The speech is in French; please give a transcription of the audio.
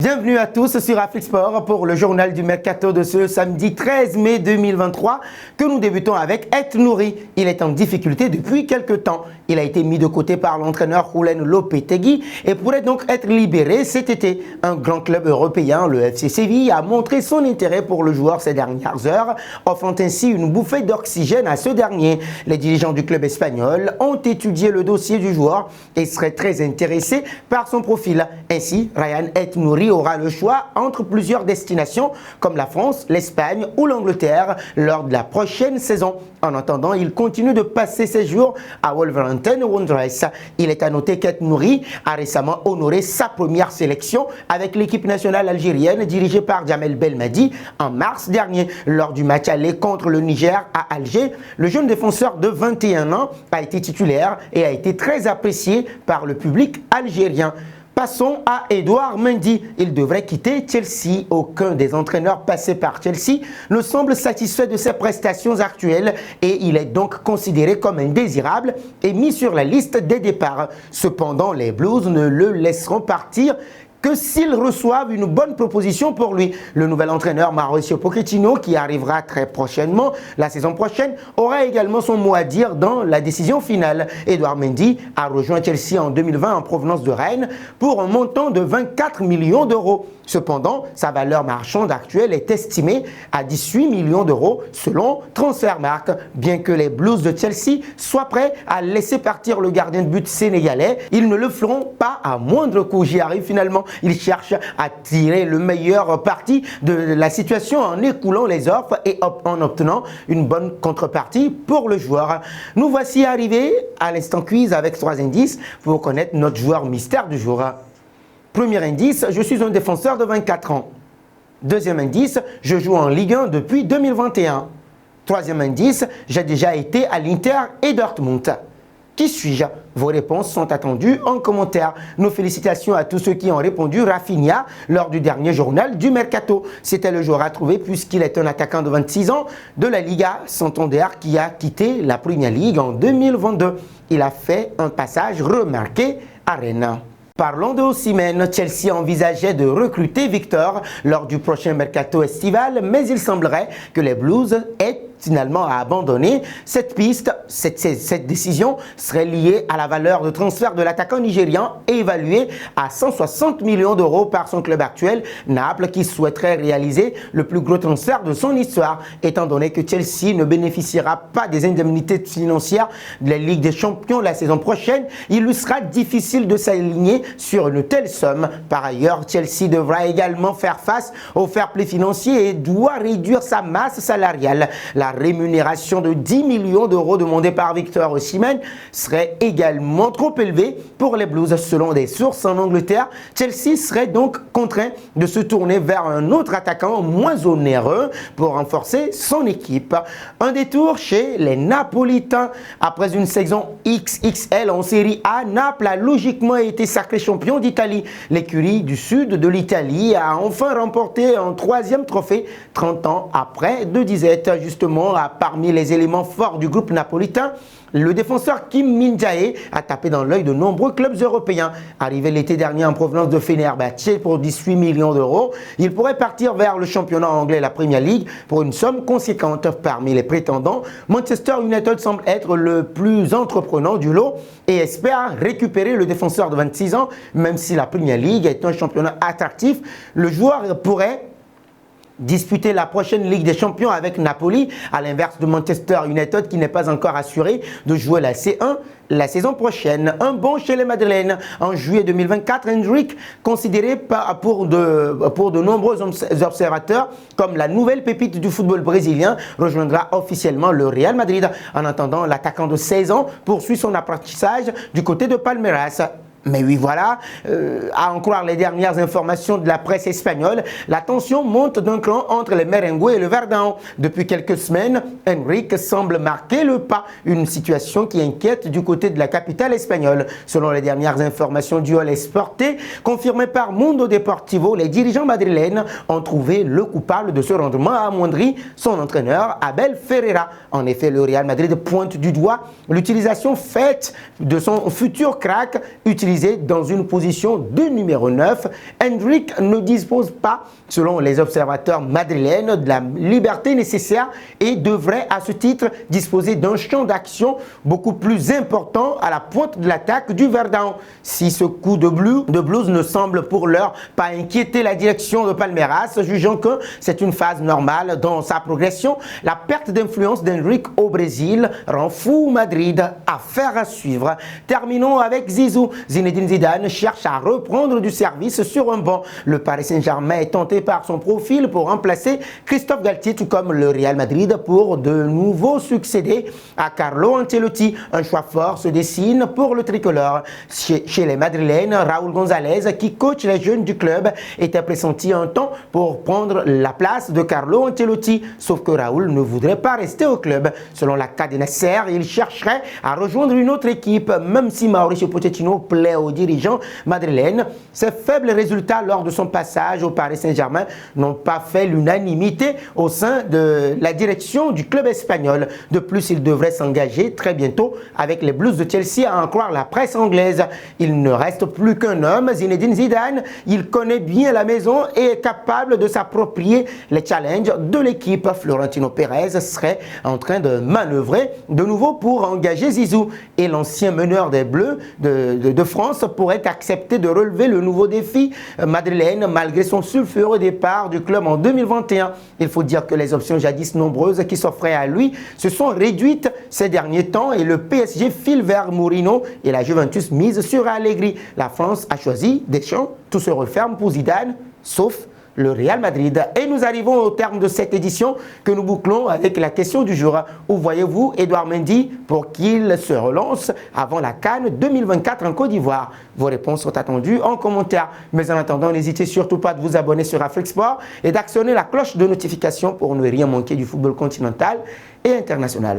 Bienvenue à tous sur Afrisport pour le journal du Mercato de ce samedi 13 mai 2023 que nous débutons avec Et Nouri. Il est en difficulté depuis quelques temps. Il a été mis de côté par l'entraîneur Julen Lopetegui et pourrait donc être libéré cet été. Un grand club européen, le FC Séville, a montré son intérêt pour le joueur ces dernières heures, offrant ainsi une bouffée d'oxygène à ce dernier. Les dirigeants du club espagnol ont étudié le dossier du joueur et seraient très intéressés par son profil. Ainsi, Ryan Et Nouri aura le choix entre plusieurs destinations comme la France, l'Espagne ou l'Angleterre lors de la prochaine saison. En attendant, il continue de passer ses jours à Wolverhampton Wanderers. Il est à noter qu'Et Nouri a récemment honoré sa première sélection avec l'équipe nationale algérienne dirigée par Djamel Belmadi en mars dernier. Lors du match aller contre le Niger à Alger, le jeune défenseur de 21 ans a été titulaire et a été très apprécié par le public algérien. Passons à Edouard Mendy. Il devrait quitter Chelsea. Aucun des entraîneurs passés par Chelsea ne semble satisfait de ses prestations actuelles et il est donc considéré comme indésirable et mis sur la liste des départs. Cependant, les Blues ne le laisseront partir que s'ils reçoivent une bonne proposition pour lui. Le nouvel entraîneur Mauricio Pochettino, qui arrivera très prochainement, la saison prochaine, aura également son mot à dire dans la décision finale. Edouard Mendy a rejoint Chelsea en 2020 en provenance de Rennes pour un montant de 24 millions d'euros. Cependant, sa valeur marchande actuelle est estimée à 18 millions d'euros selon Transfermarkt. Bien que les Blues de Chelsea soient prêts à laisser partir le gardien de but sénégalais, ils ne le feront pas à moindre coût. J'y arrive finalement. Ils cherchent à tirer le meilleur parti de la situation en écoulant les offres et en obtenant une bonne contrepartie pour le joueur. Nous voici arrivés à l'instant quiz avec 3 indices pour connaître notre joueur mystère du jour. Premier indice, je suis un défenseur de 24 ans. Deuxième indice, je joue en Ligue 1 depuis 2021. Troisième indice, j'ai déjà été à l'Inter et Dortmund. Qui suis-je? Vos réponses sont attendues en commentaire. Nos félicitations à tous ceux qui ont répondu. Rafinha, lors du dernier journal du Mercato. C'était le joueur à trouver puisqu'il est un attaquant de 26 ans de la Liga Santander qui a quitté la Premier League en 2022. Il a fait un passage remarqué à Rennes. Parlons de Osimhen. Chelsea envisageait de recruter Victor lors du prochain mercato estival, mais il semblerait que les Blues aient finalement abandonné cette piste. Cette décision serait liée à la valeur de transfert de l'attaquant nigérian évaluée à 160 millions d'euros par son club actuel, Naples, qui souhaiterait réaliser le plus gros transfert de son histoire. Étant donné que Chelsea ne bénéficiera pas des indemnités financières de la Ligue des Champions la saison prochaine, il lui sera difficile de s'aligner sur une telle somme. Par ailleurs, Chelsea devra également faire face au fair play financier et doit réduire sa masse salariale. La rémunération de 10 millions d'euros demandée par Victor Osimhen serait également trop élevée pour les Blues. Selon des sources en Angleterre, Chelsea serait donc contraint de se tourner vers un autre attaquant moins onéreux pour renforcer son équipe. Un détour chez les Napolitains. Après une saison XXL en Série A, Naples a logiquement été sacré champion d'Italie. L'écurie du sud de l'Italie a enfin remporté un 3e trophée 30 ans après de disette. Justement, parmi les éléments forts du groupe napolitain, le défenseur Kim Min-jae a tapé dans l'œil de nombreux clubs européens. Arrivé l'été dernier en provenance de Fenerbahçe pour 18 millions d'euros, il pourrait partir vers le championnat anglais, la Premier League, pour une somme conséquente. Parmi les prétendants, Manchester United semble être le plus entreprenant du lot et espère récupérer le défenseur de 26 ans. Même si la Premier League est un championnat attractif, le joueur pourrait disputer la prochaine Ligue des Champions avec Napoli, à l'inverse de Manchester United qui n'est pas encore assuré de jouer la C1 la saison prochaine. Un bond chez les Madrilènes. En juillet 2024, Endrick, considéré pour de nombreux observateurs comme la nouvelle pépite du football brésilien, rejoindra officiellement le Real Madrid. En attendant, l'attaquant de 16 ans poursuit son apprentissage du côté de Palmeiras. Mais oui, voilà, à en croire les dernières informations de la presse espagnole, la tension monte d'un cran entre les Merengues et le Verdão. Depuis quelques semaines, Enrique semble marquer le pas, une situation qui inquiète du côté de la capitale espagnole. Selon les dernières informations du All Sport, confirmées par Mundo Deportivo, les dirigeants madrilènes ont trouvé le coupable de ce rendement amoindri, son entraîneur Abel Ferreira. En effet, le Real Madrid pointe du doigt l'utilisation faite de son futur crack, utilisé l'utiliser dans une position de numéro 9. Hendrick ne dispose pas, selon les observateurs madrilènes, de la liberté nécessaire et devrait à ce titre disposer d'un champ d'action beaucoup plus important à la pointe de l'attaque du Verdão. Si ce coup de blues ne semble pour l'heure pas inquiéter la direction de Palmeiras, jugeant que c'est une phase normale dans sa progression, la perte d'influence d'Hendrick au Brésil rend fou Madrid. Affaire à suivre. Terminons avec Zizou. Zinedine Zidane cherche à reprendre du service sur un banc. Le Paris Saint-Germain est tenté par son profil pour remplacer Christophe Galtier, tout comme le Real Madrid pour de nouveau succéder à Carlo Ancelotti. Un choix fort se dessine pour le tricolore. Chez les Madrilènes, Raúl González, qui coach les jeunes du club, était pressenti un temps pour prendre la place de Carlo Ancelotti. Sauf que Raúl ne voudrait pas rester au club. Selon la Cadena Ser, il chercherait à rejoindre une autre équipe, même si Mauricio Pochettino plaît aux dirigeants madrilènes. Ses faibles résultats lors de son passage au Paris Saint-Germain n'ont pas fait l'unanimité au sein de la direction du club espagnol. De plus, il devrait s'engager très bientôt avec les Blues de Chelsea, à en croire la presse anglaise. Il ne reste plus qu'un homme, Zinedine Zidane. Il connaît bien la maison et est capable de s'approprier les challenges de l'équipe. Florentino Pérez serait en train de manœuvrer de nouveau pour engager Zizou. Et l'ancien meneur des Bleus de France pourrait accepter de relever le nouveau défi madrilène malgré son sulfureux départ du club en 2021. Il faut dire que les options jadis nombreuses qui s'offraient à lui se sont réduites ces derniers temps et le PSG file vers Mourinho et la Juventus mise sur Allegri. La France a choisi Deschamps. Tout se referme pour Zidane, sauf le Real Madrid. Et nous arrivons au terme de cette édition que nous bouclons avec la question du jour. Où voyez-vous Edouard Mendy pour qu'il se relance avant la CAN 2024 en Côte d'Ivoire? Vos réponses sont attendues en commentaire. Mais en attendant, n'hésitez surtout pas de vous abonner sur Afrique Sport et d'actionner la cloche de notification pour ne rien manquer du football continental et international.